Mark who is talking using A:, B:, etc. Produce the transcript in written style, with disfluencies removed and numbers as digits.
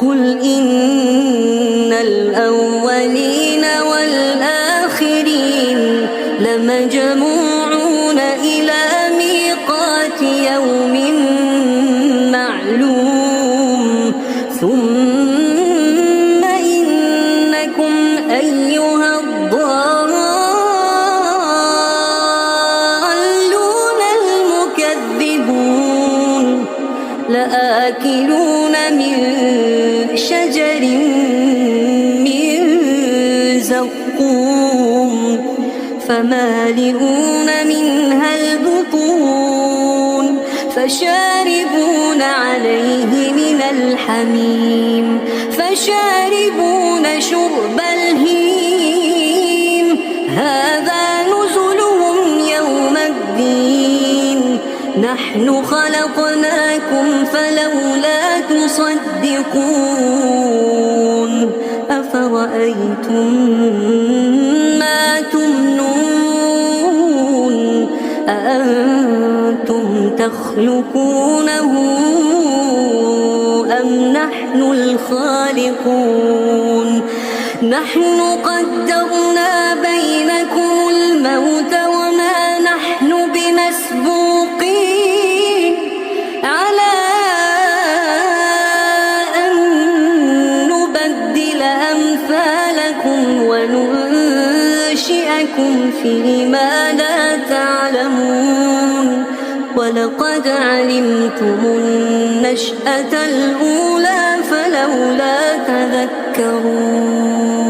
A: قل إن الأولين والآخرين لمجموعون إلى ميقات يوم معلوم ثم إنكم أيها الضالون المكذبون لآكلون من شجر من زقوم فمالئون منها البطون فشاربون عليه من الحميم فشاربون شرب الهيم هذا نزلهم يوم الدين نحن خلقناكم فلولا تصدقون أفرأيتم ما تمنون أأنتم تخلقونه أم نحن الخالقون نحن قدرنا بينكم الموت وما نحن بمسبوقين على أن نبدل أمثالكم وننشئكم فيما لا تعلمون ولقد علمتم النشأة الأولى فلولا تذكرون